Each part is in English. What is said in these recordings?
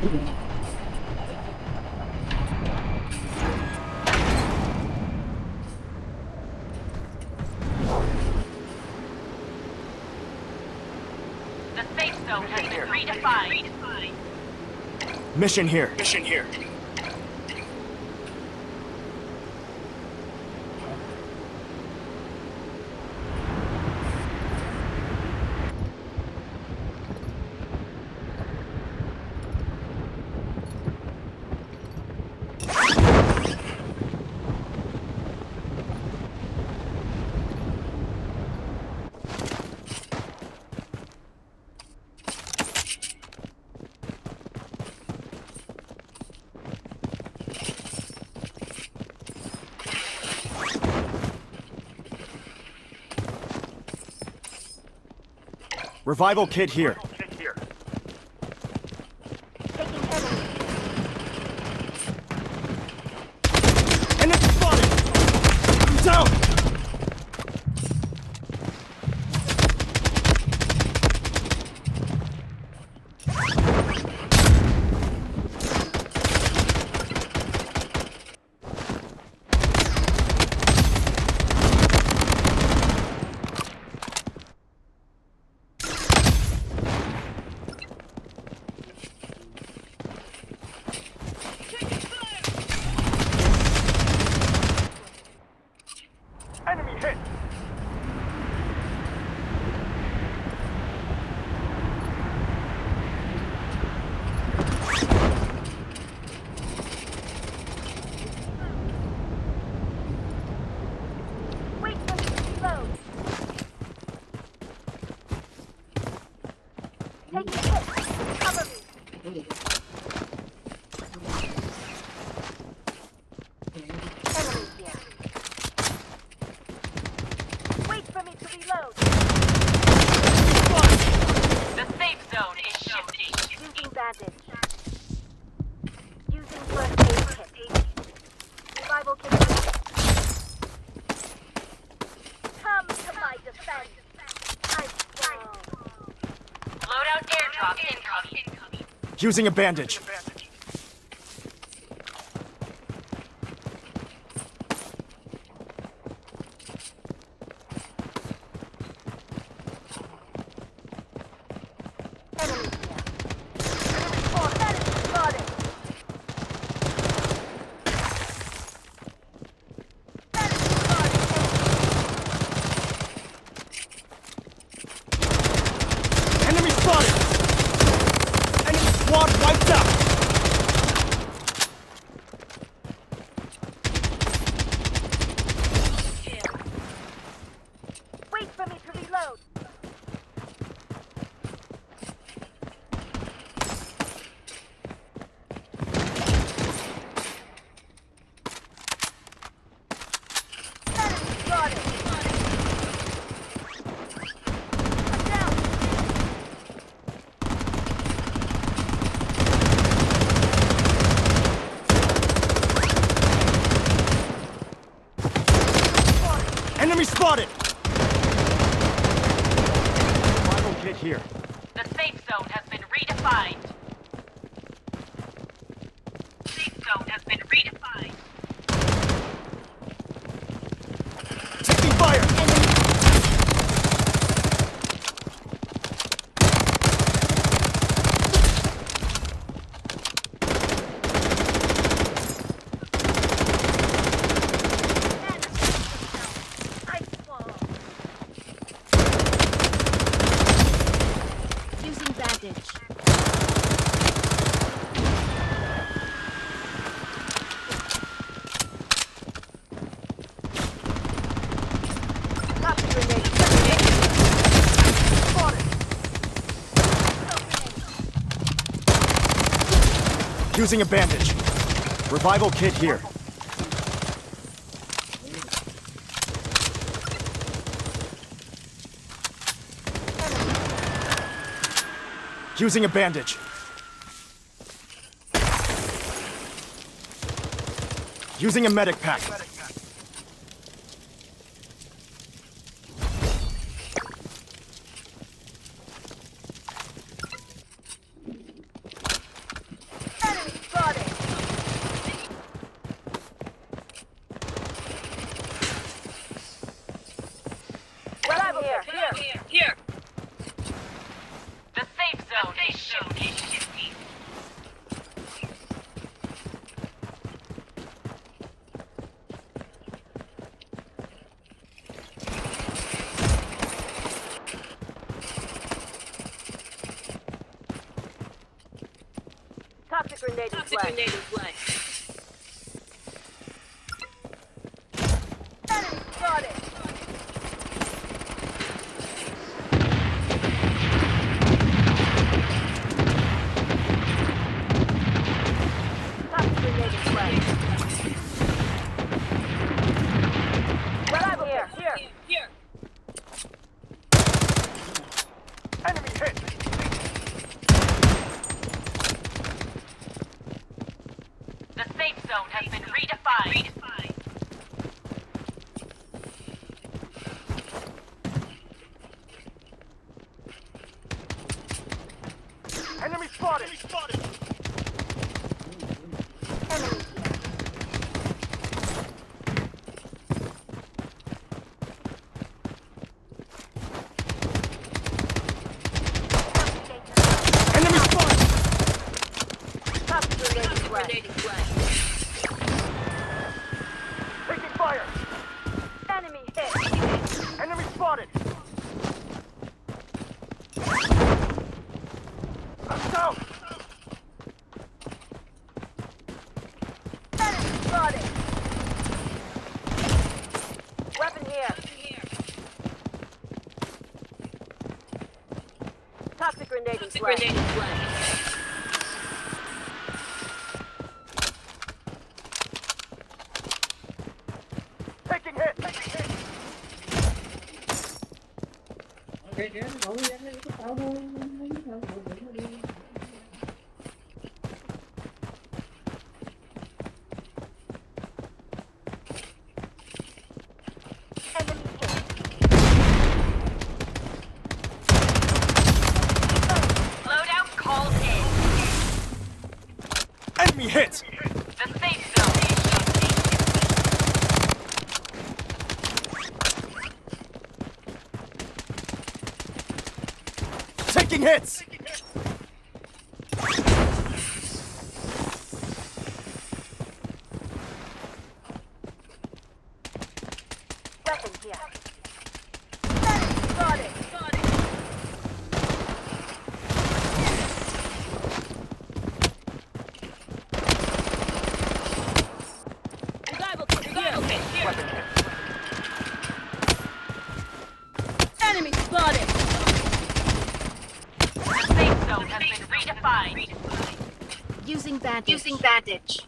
The safe zone has been redefined. Mission here. Mission here. Revival kit here. Enemy spotted! I'm down! Enemy hit! Wait for me to reload. Take a hit. Cover me. Enemy here. Wait for me to reload. The safe zone is shifting. Using bandage. Using first aid kit. Revival kit. Come to my defense. I fall. Loadout airdrop incoming. Using a bandage. Enemy here. Oh, that is spotted. That is spotted. Enemy spotted! Enemy squad wiped out! Wait for me to reload. Enemy spotted. I'm down. Enemy spotted! Revival kit here. The safe zone has been redefined. Safe zone has been redefined. Taking fire! I fall. Using bandage. Copy grenade. Spotted. Using a bandage. Revival kit here. Using a bandage. Using a medic pack. Toxic grenade in play. Enemy spotted. Toxic grenade in play. Well, here. Enemy hit! The safe zone has been redefined. Enemy spotted! Enemy Enemy spotted! Toxic grenade in play. Taking fire! Enemy hit. Enemy spotted! I'm down! Enemy spotted. Weapon here. Toxic grenade in play. Taking hit! Enemy hit. Loadout called in. Enemy hit! The safe zone is shifting. Taking hits! Weapon here. Enemy spotted. Weapon hit. Enemy spotted. The safe zone has been redefined. Using bandage.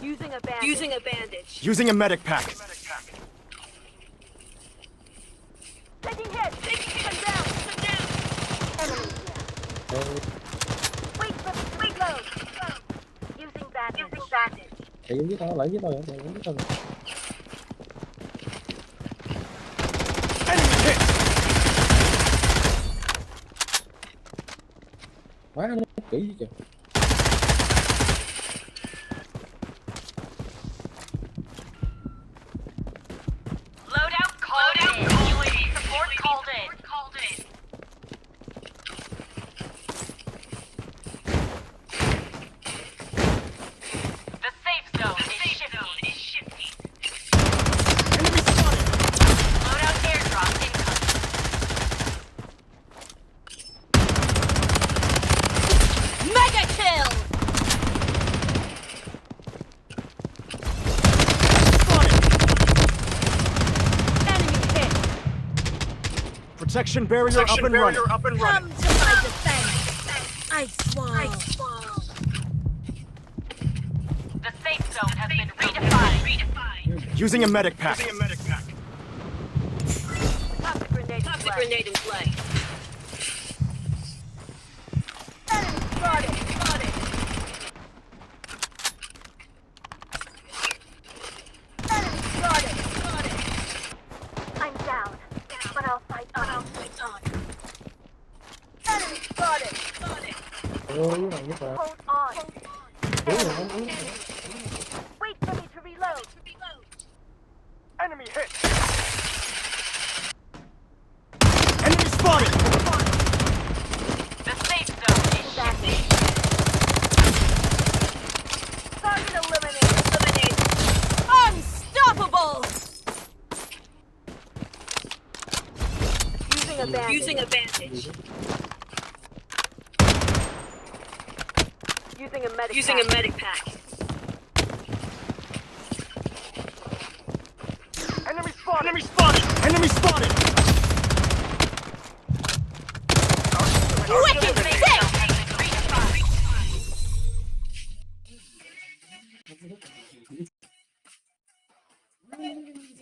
Using a bandage. Using a medic pack. Taking hit. Come down. Enemy here. Wait for reload. Using bandage. Chạy với tao lại với tao chạy với tao Enemy hit! quá nó kỹ vậy trời. Loadout called in. UAV support called in. The safe zone is shifting. Enemy spotted! Loadout airdrop incoming. Mega kill. Enemy hit. Protection barrier up and running. Come to my defense. Ice wall. The safe zone has been redefined. Using a medic pack. Toxic grenade in play. Enemy spotted. Enemy spotted. I'm down, but I'll fight on. Enemy spotted. Ôi cái này nhất là Hold on. đúng rồi không đúng. Wait for me to reload. Enemy hit! Enemy spotted! The safe zone is shifting. Target eliminated. Unstoppable. Using a medic pack. Enemy spotted! Enemy spotted! Enemy spotted! Wicked sick!